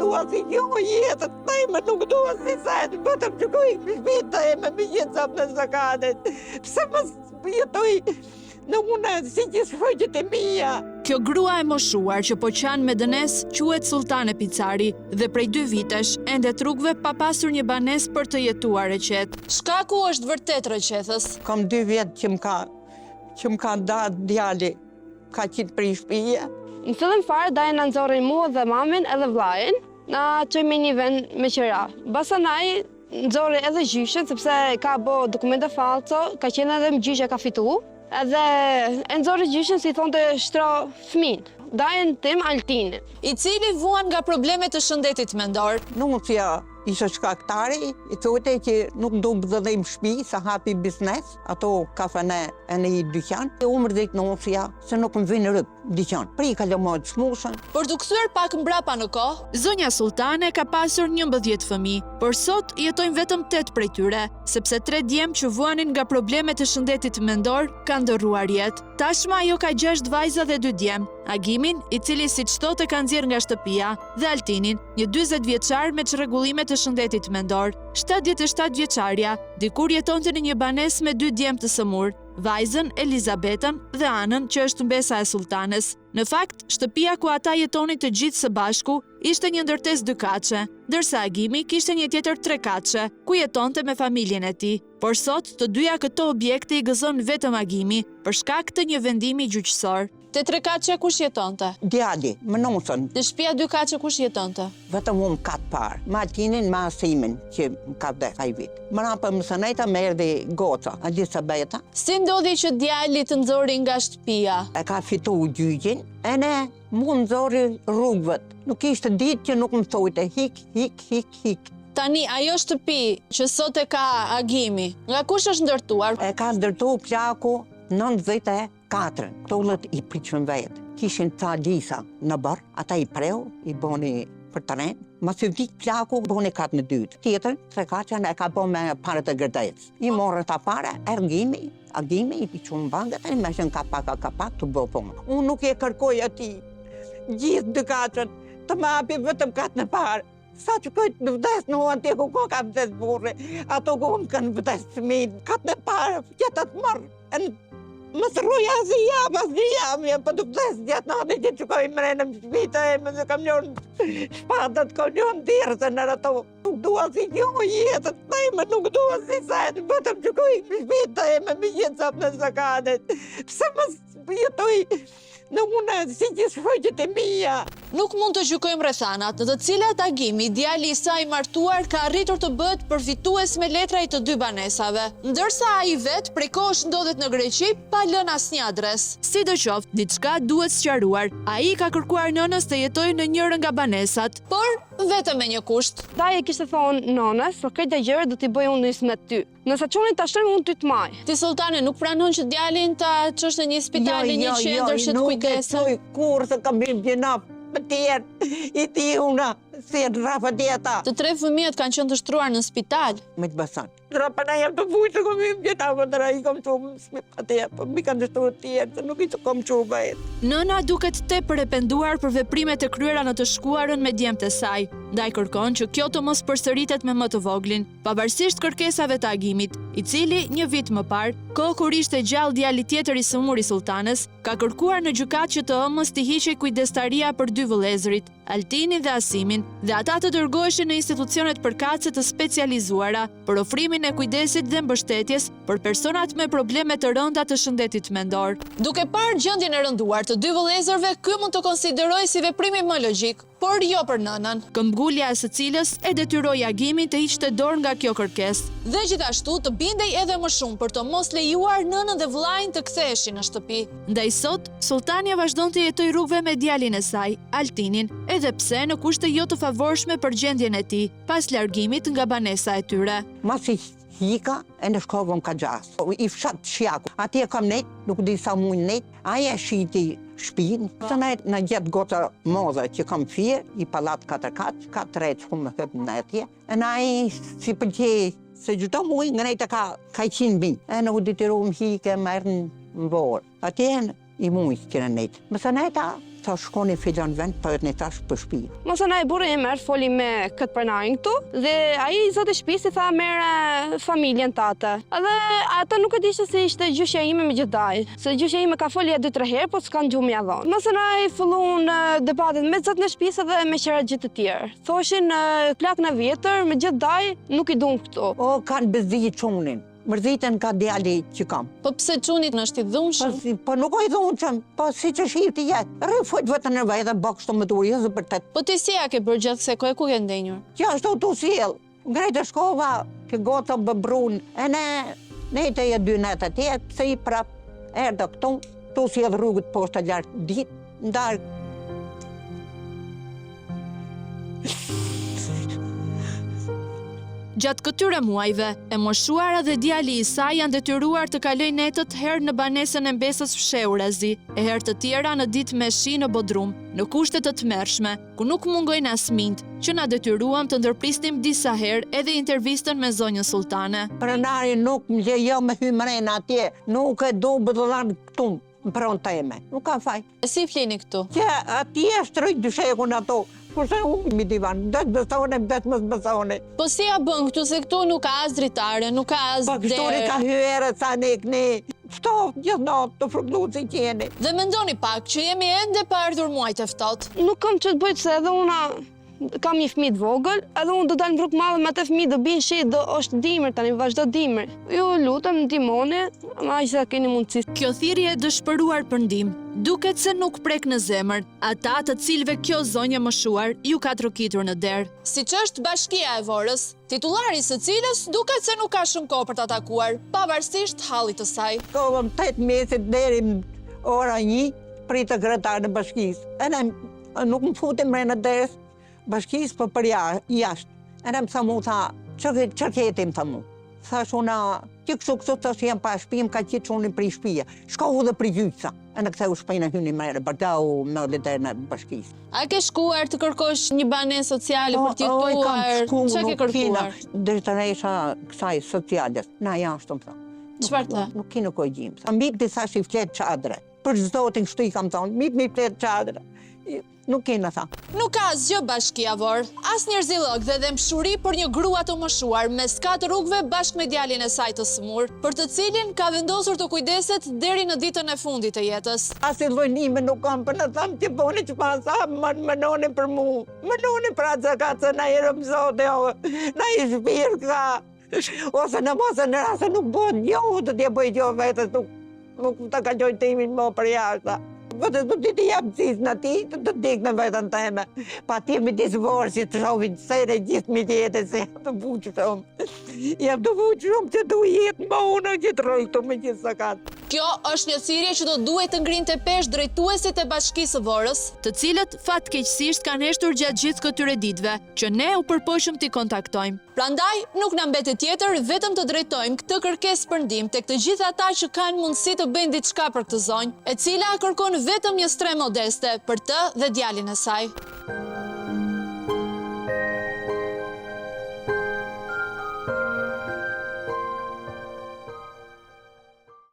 dua si jo jetën time, nuk dua si sajtë, bëtëm që kojë shpitë të e me jetë sapë në zakatet. Pse mos jetoj në une si që shfëgjët e mija. Kjo grua e moshuar që po qanë me dënes quhet Sultane Picari dhe prej 2 vitesh ende rrugëve pa pasur një banes për të jetuar e qetë. Shkaku është vërtet rëqethës. Kam 2 vjetë që më ka da djali, ka qitë për i shpije. Në fillim fare dajnë në nëzorin mua dhe mamin edhe vlajin, na qëjme një vend me qëra. Basanaj nëzori edhe gjyshen, sepse ka bo dokumente falco, ka qenë edhe më gjyshe ka fitu, edhe e nëzori gjyshen si thonë të shtro fëmin. Dajnë tim Altinin. I cili vuan nga problemet të shëndetit mendor. Nusja ishte shkaktari, i thote që nuk do bëdhëm shpi, sa hapi biznes, ato kafene e në i dyqan. E umër dhe nusja, se nuk më vinë rëp dyqan. Pri ka lëmojt smushën. Për të kthyer pak mbrapa në kohë, zonja Sultane ka pasur 11 fëmijë, por sot jetojnë vetëm 8 prej tyre, sepse 3 djemë që vuanin nga problemet të shëndetit mendor kanë ndërruar jetë. Tashma ajo ka 6 vajza dhe 2 djemë. Agimin, i cili si qëtote ka nxjerr nga shtëpia, dhe Altinin, një 20 vjeçar me çrregullimet të shëndetit mendor. 77 vjeçarja, dikur jetonte në një banes me 2 djemë të sëmur, vajzën Elizabetën dhe Anën që është mbesa e Sultanes. Në fakt, shtëpia ku ata jetonin të gjithë së bashku ishte një ndërtesë 2 kaçe, ndërsa Agimi kishte një tjetër 3 kaçe, ku jetonte me familjen e tij. Por sot, të dyja këto objekte i gëzon vetëm Agimi për shkak të një vendimi gjyqësor. Te 3 kaçe kush jetonte? Djali, më nusën. Te shtëpia 2 kaçe kush jetonte? Vetëm unë katë parë, ma Altinin, ma Asimin, që më ka vdes ai vit. Më ranë për mësënejta me erdi goca, Elisabeta. Si ndodhi që djali të nxori nga shtëpia? E ka fitu gjyqin, e ne mu nxori rrugëvet. Nuk ishte ditë që nuk më thojte hik. Tani, ajo shtëpi që sot e ka Agimi, nga kush është ndërtuar? E ka ndërtu plaku 94, tollët i priqën vetë. Kishin ca lisa në bërë, ata i preu, i boni për teren. Mas i vdik plaku, boni katë në dytë. Tjetër, 3 kaçën e ka bo me parët e gërdejtës. I morë ta pare, Agimi i qumë banget, e me shën kapak të bo punë. Unë nuk e kërkoj ati gjithë 2 kaçën, të më api vetëm katë në parë. Sa që këjtë në vdes në huan tje ku ka vdes burre, ato ku më kanë vdes fëmijë, katë në parë, jetët mërë. Më sërruja si jam, për të vdes gjatë natë që që kojë mre në shpita e më se kam njërë shpatët, kam njërë dirë se në ato. Nuk dua si jo jetët, nuk dua si sajtë, bëtëm që kojë shpita e më jetë sapë në zakatet. Pse më jetoj në une si që shfëgjët e mija. Nuk mund të gjykojmë rrethanat, të cilat Agimi, djali i saj martuar, ka arritur të bëhet përfitues me letra i të 2 banesave, ndërsa ai vet prej kohësh ndodhet në Greqi pa lënë asnjë adresë. Sidoqoftë, diçka duhet sqaruar. Ai ka kërkuar nënës të jetojë në njërin nga banesat, por vetëm me një kusht. Daje kishte thonë nënës, për këtë gjëra do t'i bëj unë nis me ty. Nëse çoni ta shtroj unë ty të maj. Ti Sultane nuk pranon që djalin ta çosh në një spital, në një qendër që të kujdesë. Jo, kur se kam bërë gjenap më tjerë, i ti una, si e rafa djeta. Të 3 fëmijët kanë qenë të shtruar në spital. Me të basan. Rapa na jem të vujtë, kom i gjenap, të i kom qumë spital, po mi kanë të shtruar tjerë, se nuk i të kom qumë bëhet. Nëna duket tepër e penduar për veprimet e kryera në të shkuarën me djemtë e saj, ndaj kërkon që kjo të mos përsëritet me më të voglin, pavarësisht kërkesave të Agimit, i cili një vit më parë, kohë kur ishte gjallë djali tjetër i sëmur i Sultanes, ka kërkuar në gjykatë që të ëmës t'i hiqej kujdestaria për 2 vëllezërit, Altinin dhe Asimin, dhe ata të dërgoheshin në institucionet përkatëse të specializuara për ofrimin e kujdesit dhe mbështetjes për personat me probleme të rënda të shëndetit mendor. Duke parë gjendjen e rënduar të 2 vëllezërve, ky mund të konsiderojë si veprimi më logjik, por jo për nënën, këmbgulja e së cilës e detyroi Agimin të hiqte dorë nga kjo kërkesë. Dhe gjithashtu të bindej edhe më shumë për të mos lejuar nënën dhe vëllain të ktheheshin në shtëpi. Ndaj sot, Sultania vazhdon të jetojë rrugëve me djalin e saj, Altinin, edhe pse në kushte jo të favorshme për gjendjen e tij, pas largimit nga banesa e tyre. Masi hika e në shkovën ka gjas. I fshat shjaku. Ati e kam net, nuk di sa mujnë net, aja shiti shpinë. Së në gjetë goca moza që kam fje, i palat 4 kaç, ka 3 që më hëpë në atje. E në aji si përgjej, se gjitho mujnë nga nejtë ka 100 bin. E në u ditiru më hike, më erë në vorë. Atje i mujnë që në nejtë. Mësë nejta Tha shkoni filon vend, për një tash për shtëpi. Mësonaj burri im foli me këtë pronarin këtu dhe ai zoti shtëpisë tha merr familjen tate. Edhe ata nuk e dishte se ishte gjyshja ime me gjithaj. Se gjyshja ime ka folja 2-3 herë, po s'kan gjuhë mja dhonë. Mësonaj fillun debatet me zot në shtëpisë dhe me qera gjithë të tjerë. Thoshin plak në vjetër me gjithaj nuk i duan këtu. O, kanë bezdi qunin. Mërzitën ka djali që kam. Po pse çunit në është i dhunshëm? Po nuk o i dhunshëm, po si që shirë jetë. Rëfojt vëtë në vej dhe bakë shto më të ujë, për të. Po ti si ja ke bërë gjatë se ku ke ndenjur? Që ashtu të usilë. Ngrejtë shkova, ke gotë bëbrun, e ne të e 2 netë atje, se i prap, erdë këtu, të usilë rrugët poshtë të lartë ditë, ndarë. Gjatë këtyre muajve, e moshuara dhe djali i saj janë detyruar të kalojnë netët herë në banesën e mbesës fshehurazi, e herë të tjera në ditë me shi në Bodrum, në kushte të tmerrshme, ku nuk mungojnë as mint, që na detyruam të ndërprisnim disa herë edhe intervistën me zonjën Sultane. Pronari nuk më lejo me hymren atje, nuk e do bëdhëllan këtu, më pronë teme. Nuk ka faj. E si flini këtu? Që atje shtrojt dyshekun ato, kurse unë mi divan, dhe të besone, dhe të mësë besone. Po si ja bën këtu, se këtu nuk ka as dritare, nuk ka as Po kështore ka hyere, sa ne këne, ftoft, gjithë natë të fruklu si qeni. Dhe mendoni pak që jemi ende pa ardhur muajt e ftohtë. Nuk kam që të bëjtë se edhe una kam një fëmijë të vogël, edhe unë do dalë në rrugë madhe me atë fëmijë do bien shi, do është dimër tani, vazhdo dimër. Ju lutem ndihmoni, ma aq sa keni mundësi. Kjo thirrje e dëshpëruar për ndihmë duket se nuk prek në zemër ata të cilëve kjo zonjë moshuar ju ka trokitur në derë. Siç është Bashkia e Vorrës, titullari së cilës duket se nuk ka shumë kohë për të atakuar, pavarësisht hallit të saj. Kovëm 8 mesit deri ora 1, pritë kretarë në bashkisë. E ne nuk më futim mre në derës bashkisë, për për jashtë. E ne më tha mu, tha, që ketim, tha mu. Thash una, që kësu të që jam pa shpijim, ka qitë qunin për i shpija. Shkohu dhe për gjyqa. E në këtheu shpejnë hyni mre, bërgau me lider në bashkisë. A ke shkuar të kërkosh një banesë sociale për t'jetuar? Ç'a ke kërkuar? Drejtoresha kësaj sociales. Na jashtë, më tha. Çfarë tha? Nuk kino koj gjimë. Sa mik të thash i flet qadre. Për zotin kështu i kam thonë, mik mi flet qadre. Nuk kena tha. Nuk ka asgjë Bashkia Vorr, as njerëzillog dhe mshuri për një grua të moshuar mes 4 rrugëve bashkë me djalin e saj të smur, për të cilin ka vendosur të kujdeset deri në ditën e fundit të jetës. Asi llojnime nuk kam për në thamë që boni që pa sa, më noni për mu. Më noni për atë ka që na i rëmzote, na i shpirë ka. Ose në mosë në rase nuk bëhet jo, të t'je bëjt jo vetës, nuk të ka gjojt timin më për jashta. Vëtë të ti jam cis në ti, të dik në vetën teme. Pa ti me disë vorë që të shovin sere gjithë mi jetë, se jam të buqë shumë. Jam të buqë shumë që të jetë më unë që të rojtë me gjithë sakat. Kjo është një thirrje që do duhet të ngrinte peshë drejtuesit e Bashkisë së Vorrës, të cilët fatkeqësisht kanë heshtur gjatë gjithë këtyre ditëve, që ne u përpoqëm t'i kontaktojmë. Prandaj, nuk na mbetet tjetër vetëm të drejtojmë këtë kërkesë për ndihmë tek të gjithë ata që kanë mundësi të bëjnë diçka për këtë zonjë, e cila kërkon vetëm një strehë modeste për të dhe djalin e saj.